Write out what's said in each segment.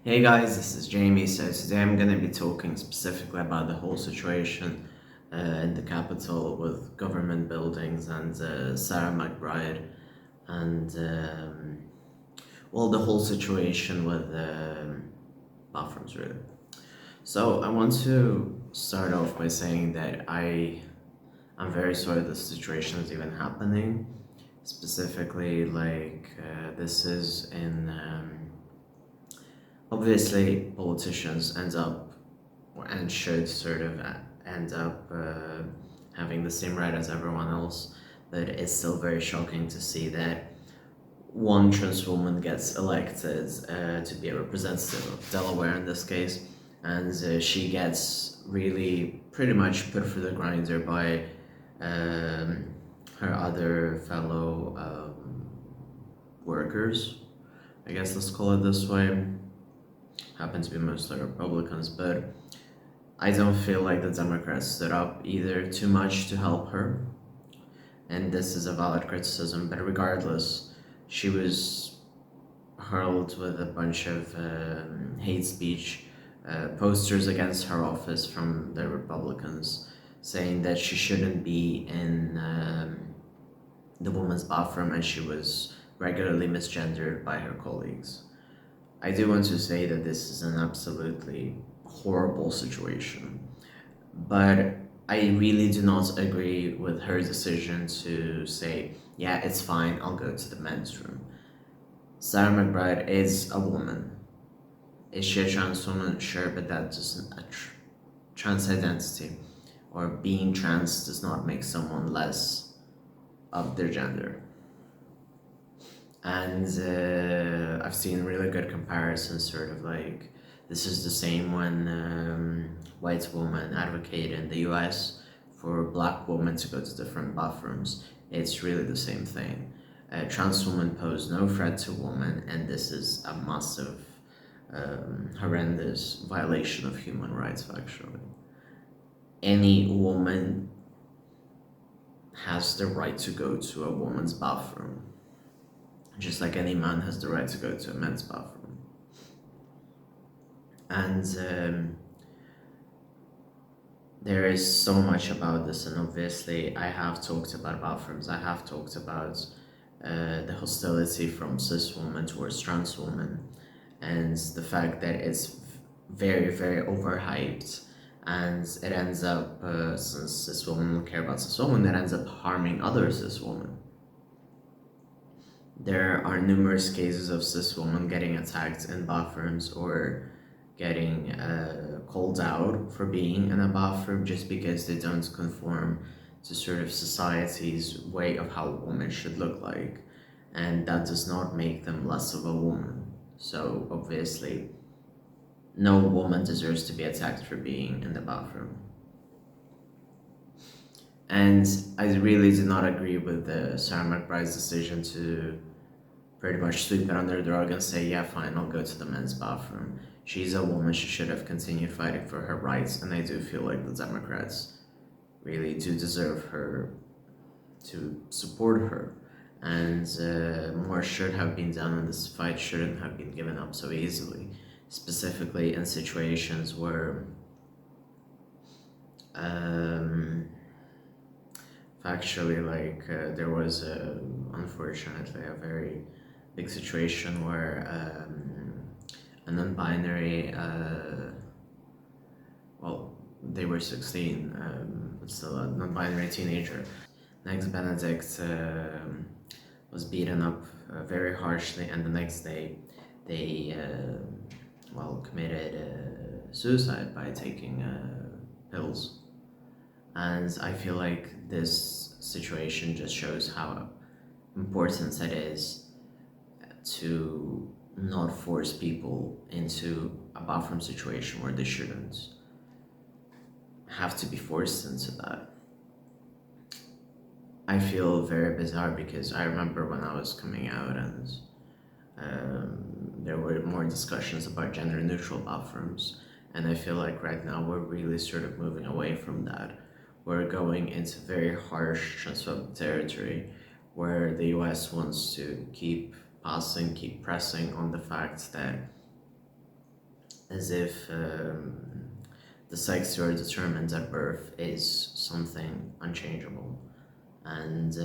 Hey guys, this is Jamie. So today I'm going to be talking specifically about the whole situation in the capital with government buildings and Sarah McBride and the whole situation with bathrooms really. So I want to start off by saying that I'm very sorry this situation is even happening. Specifically, this is in. Obviously, politicians end up and should sort of end up having the same right as everyone else, but it's still very shocking to see that one trans woman gets elected to be a representative of Delaware in this case, and she gets really pretty much put through the grinder by her other fellow workers. I guess let's call it this way. Happen to be mostly Republicans, but I don't feel like the Democrats stood up either too much to help her. And this is a valid criticism, but regardless, she was hurled with a bunch of hate speech posters against her office from the Republicans, saying that she shouldn't be in the women's bathroom and she was regularly misgendered by her colleagues. I do want to say that this is an absolutely horrible situation, but I really do not agree with her decision to say, yeah, it's fine, I'll go to the men's room. Sarah McBride is a woman. Is she a trans woman? Sure, but that doesn't, trans identity or being trans does not make someone less of their gender. And I've seen really good comparisons, sort of like this is the same when white women advocate in the US for black women to go to different bathrooms. It's really the same thing. Trans women pose no threat to women, and this is a massive, horrendous violation of human rights, actually. Any woman has the right to go to a woman's bathroom, just like any man has the right to go to a men's bathroom. And there is so much about this, and obviously I have talked about bathrooms, I have talked about the hostility from cis women towards trans women, and the fact that it's very, very overhyped, and it ends up, since cis women don't care about cis women, it ends up harming other cis women. There are numerous cases of cis women getting attacked in bathrooms or getting called out for being in a bathroom just because they don't conform to sort of society's way of how a woman should look like. And that does not make them less of a woman. So obviously, no woman deserves to be attacked for being in the bathroom. And I really do not agree with Sarah McBride's decision to pretty much sweep it under the rug and say, yeah, fine, I'll go to the men's bathroom. She's a woman, she should have continued fighting for her rights, and I do feel like the Democrats really do deserve her to support her. And more should have been done, and this fight shouldn't have been given up so easily, specifically in situations where factually, there was unfortunately a very big situation where a non-binary, they were 16, but still a non-binary teenager, Next Benedict, was beaten up very harshly, and the next day they committed suicide by taking pills. And I feel like this situation just shows how important it is to not force people into a bathroom situation where they shouldn't have to be forced into that. I feel very bizarre because I remember when I was coming out and there were more discussions about gender neutral bathrooms, and I feel like right now we're really sort of moving away from that. We're going into very harsh transphobic territory where the US wants to keep pressing on the fact that as if the sex you are determined at birth is something unchangeable. And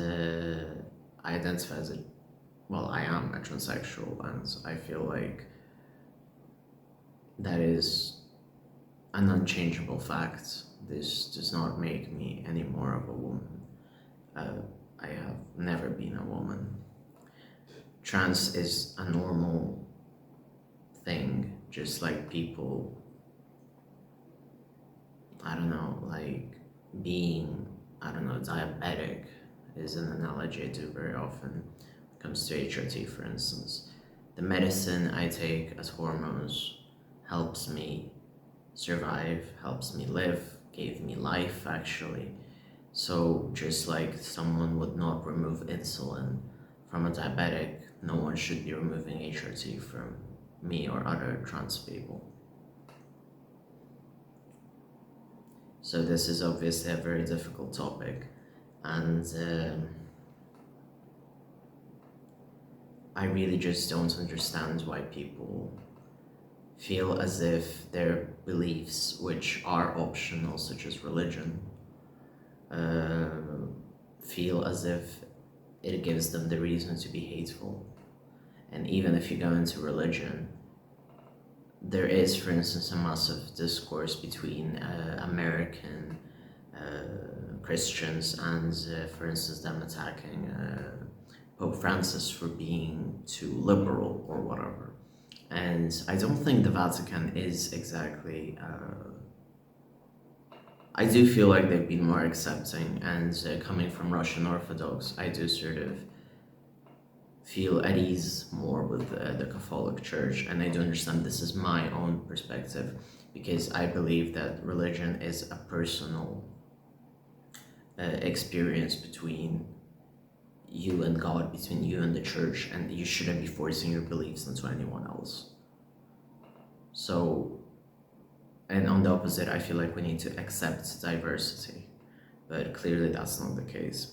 I identify as I am a transsexual, and I feel like that is an unchangeable fact. This does not make me any more of a woman. I have never been a woman. Trans is a normal thing, just like people, I don't know, like being, I don't know, diabetic is an analogy I do very often when it comes to HRT, for instance. The medicine I take as hormones helps me survive, helps me live, gave me life actually. So just like someone would not remove insulin from a diabetic, no one should be removing HRT from me or other trans people. So this is obviously a very difficult topic, and I really just don't understand why people feel as if their beliefs, which are optional, such as religion, feel as if it gives them the reason to be hateful. And even if you go into religion, there is, for instance, a massive discourse between American Christians and, for instance, them attacking Pope Francis for being too liberal or whatever. And I don't think the Vatican is exactly. I do feel like they've been more accepting, and coming from Russian Orthodox, I do sort of feel at ease more with the Catholic Church, and I do understand this is my own perspective, because I believe that religion is a personal experience between you and God, between you and the church, and you shouldn't be forcing your beliefs onto anyone else. So, and on the opposite, I feel like we need to accept diversity, but clearly that's not the case.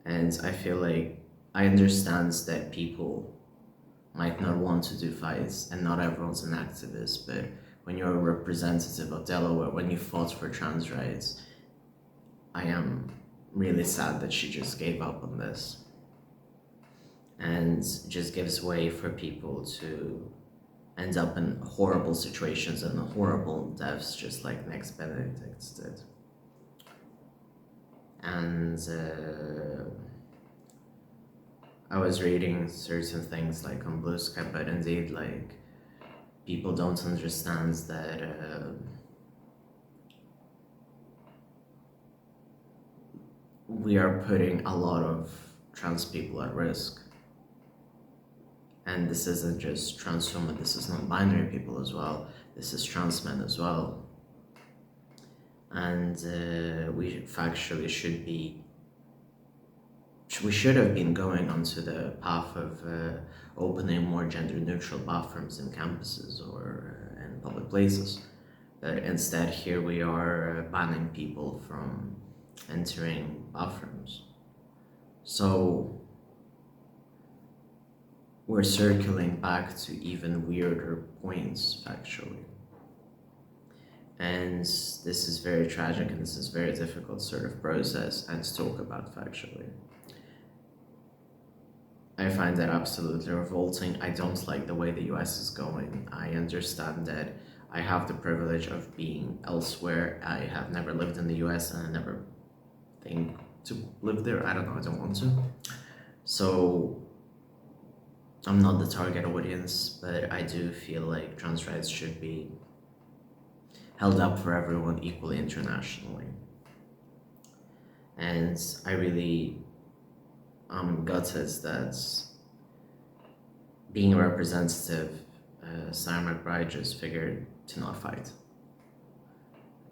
And I feel like I understand that people might not want to do fights, and not everyone's an activist, but when you're a representative of Delaware, when you fought for trans rights, I am really sad that she just gave up on this and just gives way for people to end up in horrible situations and horrible deaths, just like Next Benedict did. And I was reading certain things like on Blue Sky, but indeed, like, people don't understand that we are putting a lot of trans people at risk. And this isn't just trans women, this is non-binary people as well, this is trans men as well. And we factually we should have been going onto the path of opening more gender-neutral bathrooms in campuses or in public places. But instead, here we are banning people from entering bathrooms. So we're circling back to even weirder points, factually. And this is very tragic, and this is very difficult sort of process and to talk about factually. I find that absolutely revolting. I don't like the way the US is going. I understand that I have the privilege of being elsewhere. I have never lived in the US, and I never think to live there. I don't know, I don't want to. So I'm not the target audience, but I do feel like trans rights should be held up for everyone equally internationally. And I really am gutted that being a representative, Sarah McBride just figured to not fight.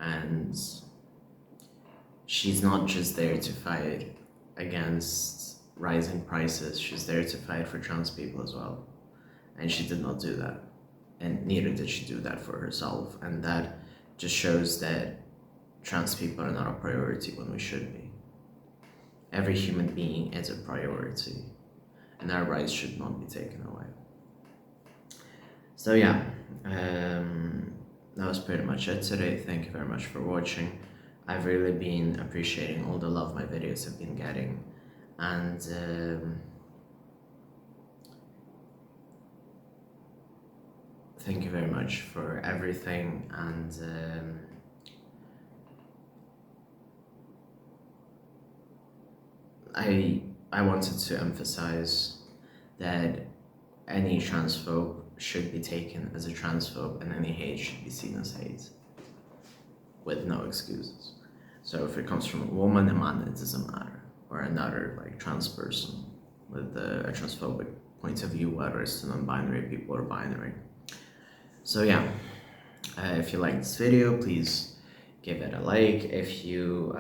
And she's not just there to fight against rising prices, she's there to fight for trans people as well. And she did not do that. And neither did she do that for herself. And that just shows that trans people are not a priority when we should be. Every human being is a priority, and our rights should not be taken away. So yeah, that was pretty much it today. Thank you very much for watching. I've really been appreciating all the love my videos have been getting, and thank you very much for everything. And I wanted to emphasize that any transphobe should be taken as a transphobe, and any hate should be seen as hate, with no excuses. So if it comes from a woman, a man, it doesn't matter, or another like trans person with a transphobic point of view, whether it's to non-binary people or binary. So yeah, if you like this video, please give it a like. If you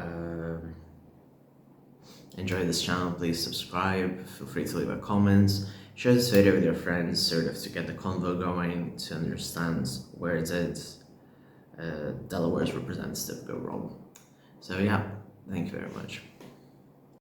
enjoy this channel, please subscribe. Feel free to leave a comment. Share this video with your friends, sort of to get the convo going, to understand where did Delaware's representative go wrong. So yeah, thank you very much.